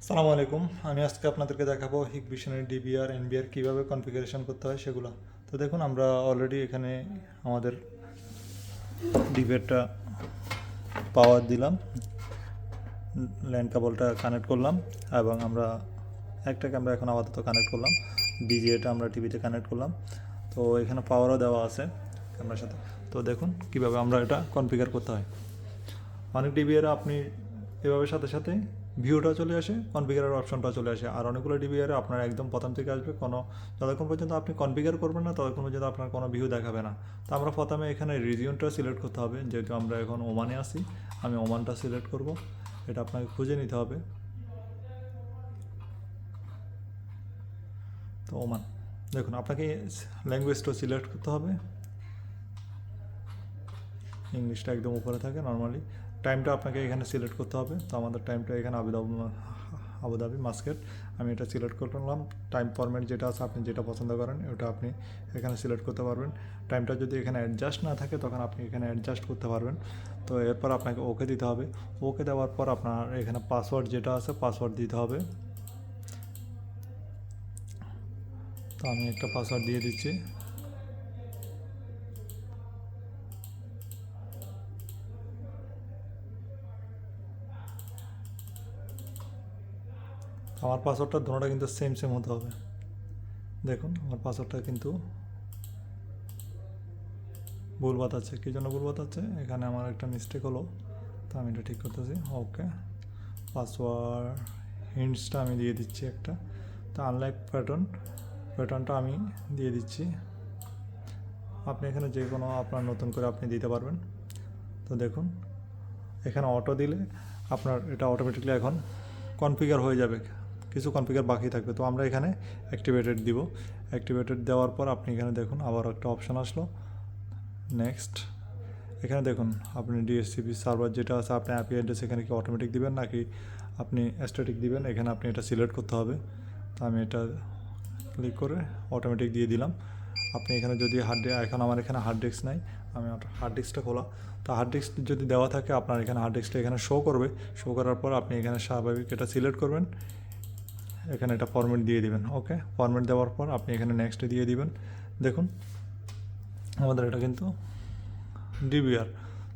সালামু আলাইকুম। আমি আজকে আপনাদেরকে দেখাবো হিকভিশনের ডিবিআর এনবিআর কীভাবে কনফিগারেশন করতে হয় সেগুলো। তো দেখুন, আমরা অলরেডি এখানে আমাদের ডিবিআরটা পাওয়ার দিলাম, ল্যান্ড কেবলটা কানেক্ট করলাম এবং আমরা একটা ক্যামেরা এখন আপাতত কানেক্ট করলাম, বিজিএটা আমরা টিভিতে কানেক্ট করলাম। তো এখানে পাওয়ারও দেওয়া আছে ক্যামেরার সাথে। তো দেখুন কীভাবে আমরা এটা কনফিগার করতে হয়। অনেক ডিবিআরে আপনি এভাবে সাথে সাথে ভিউটা চলে আসে, কনফিগারের অপশনটা চলে আসে। আর অনেকগুলো ডিবিআরে আপনার একদম প্রথম থেকে আসবে, কোনো যতক্ষণ পর্যন্ত আপনি কনফিগার করবেন না ততক্ষণ পর্যন্ত আপনার কোনো ভিউ দেখাবে না। তো আমরা প্রথমে এখানে রিজিয়নটা সিলেক্ট করতে হবে, যেহেতু আমরা এখন ওমানে আছি, আমি ওমানটা সিলেক্ট করব। এটা আপনাকে খুঁজে নিতে হবে। তো ওমান, দেখুন আপনাকে ল্যাঙ্গুয়েজটা সিলেক্ট করতে হবে। ইংলিশটা একদম উপরে থাকে নর্মালি। টাইমটা আপনাকে এখানে সিলেক্ট করতে হবে। তো আমাদের টাইমটা এখানে আবুধাবি মাস্কেট, আমি এটা সিলেক্ট করলাম। টাইম ফরম্যাট যেটা আছে, আপনি যেটা পছন্দ করেন ওটা আপনি এখানে সিলেক্ট করতে পারবেন। টাইমটা যদি এখানে অ্যাডজাস্ট না থাকে তখন আপনি এখানে অ্যাডজাস্ট করতে পারবেন। তো এরপর আপনাকে ওকে দিতে হবে। ওকে দেওয়ার পর আপনার এখানে পাসওয়ার্ড যেটা আছে পাসওয়ার্ড দিতে হবে। তো আমি একটা পাসওয়ার্ড দিয়ে দিচ্ছি। আমার পাসওয়ার্ডটা দুটোটা কিন্তু সেম হতে হবে। দেখুন আমার পাসওয়ার্ডটা কিন্তু ভুল বাতাচ্ছে। কী জন্য ভুল বাতাচ্ছে? এখানে আমার একটা মিস্টেক হলো, তো আমি এটা ঠিক করতেছি। ওকে, পাসওয়ার্ড হিন্টসটা আমি দিয়ে দিচ্ছি একটা। তো আনলাইক প্যাটার্নটা আমি দিয়ে দিচ্ছি। আপনি এখানে যে কোনো আপনার নতুন করে আপনি দিতে পারবেন। তো দেখুন এখানে অটো দিলে আপনার এটা অটোমেটিকলি এখন কনফিগার হয়ে যাবে, কিছু কনফিগার বাকি থাকবে। তো আমরা এখানে অ্যাক্টিভেটেড দিব। অ্যাক্টিভেটেড দেওয়ার পর আপনি এখানে দেখুন আবার একটা অপশান আসলো, নেক্সট। এখানে দেখুন আপনি ডিএসসিপি সার্ভার যেটা আছে, আপনি আইপি অ্যাড্রেস এখানে কি অটোমেটিক দিবেন নাকি আপনি স্ট্যাটিক দিবেন, এখানে আপনি এটা সিলেক্ট করতে হবে। তো আমি এটা ক্লিক করে অটোমেটিক দিয়ে দিলাম। আপনি এখানে যদি এখন আমার এখানে হার্ড ডিস্ক নাই, আমি হার্ড ডিস্কটা খোলা। তো হার্ড ডিস্ক যদি দেওয়া থাকে আপনার এখানে হার্ড ডিস্কটা এখানে শো করবে। শো করার পর আপনি এখানে স্বাভাবিক এটা সিলেক্ট করবেন, এখানে এটা ফরম্যাট দিয়ে দিবেন। ওকে, ফরম্যাট দেওয়ার পর আপনি এখানে নেক্সট দিয়ে দিবেন। দেখুন আমাদের এটা কিন্তু ডিবিআর।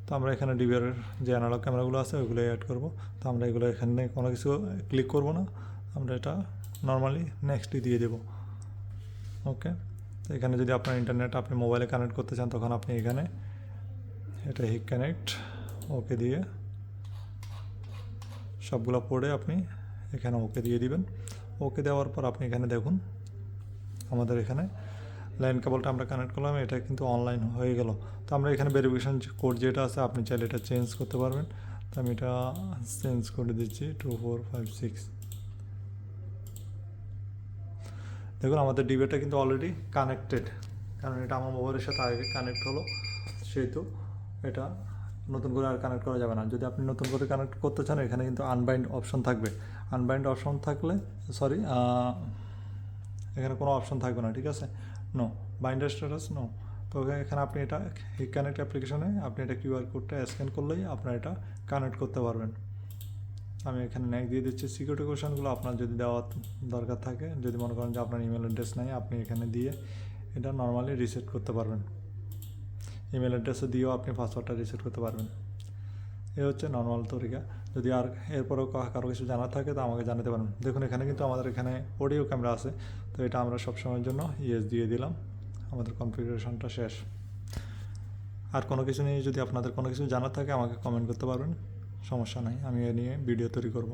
তো আমরা এখানে ডিবিআরের যে অ্যানালগ ক্যামেরাগুলো আছে ওইগুলো অ্যাড করব। তো আমরা এগুলো এখানে কোনো কিছু ক্লিক করব না, আমরা এটা নর্মালি নেক্সটই দিয়ে দেব। ওকে, তো এখানে যদি আপনার ইন্টারনেট আপনি মোবাইলে কানেক্ট করতে চান তখন আপনি এখানে এটা হিক কানেক্ট ওকে দিয়ে সবগুলো পড়ে আপনি এখানে ওকে দিয়ে দিবেন। ওকে দেওয়ার পর আপনি এখানে দেখুন আমাদের এখানে লাইন কেবলটা আমরা কানেক্ট করলাম, এটা কিন্তু অনলাইন হয়ে গেল। তো আমরা এখানে ভেরিফিকেশন কোড যেটা আছে আপনি চাইলে এটা চেঞ্জ করতে পারবেন। তো আমি এটা চেঞ্জ করে দিচ্ছি 2456। দেখুন আমাদের ডিবিটা কিন্তু অলরেডি কানেক্টেড, কারণ এটা আমার মোবাইলের সাথে আগে কানেক্ট হলো, সেহেতু এটা নতুন করে আর কানেক্ট করা যাবে না। যদি আপনি নতুন করে কানেক্ট করতে চান এখানে কিন্তু আনবাইন্ড অপশন থাকবে। আনবাইন্ড অপশন থাকলে এখানে কোনো অপশন থাকবে না, ঠিক আছে। No binder status no. তো এখানে আপনি এটা হিক কানেক্ট অ্যাপ্লিকেশনে আপনি এটা কিউআর কোডটা স্ক্যান করলেই আপনার এটা কানেক্ট করতে পারবেন। আমি এখানে নেক্সট দিয়ে দিচ্ছি। সিকিউরিটি কোয়েশনগুলো আপনার যদি দেওয়ার দরকার থাকে, যদি মনে করেন যে আপনার ইমেল অ্যাড্রেস নেই, আপনি এখানে দিয়ে এটা নর্মালি রিসেট করতে পারবেন। ইমেল অ্যাড্রেসও দিয়েও আপনি পাসওয়ার্ডটা রিসেট করতে পারবেন। এ হচ্ছে নর্মাল তরিকা। যদি আর এরপরেও কারো কিছু জানার থাকে তো আমাকে জানাতে পারেন। দেখুন এখানে কিন্তু আমাদের এখানে অডিও ক্যামেরা আছে, তো এটা আমরা সবসময়ের জন্য ইয়েস দিয়ে দিলাম। আমাদের কনফিগারেশনটা শেষ। আর কোনো কিছু নিয়ে যদি আপনাদের কোনো কিছু জানার থাকে আমাকে কমেন্ট করতে পারবেন, সমস্যা নাই, আমি এ নিয়ে ভিডিও তৈরি করব।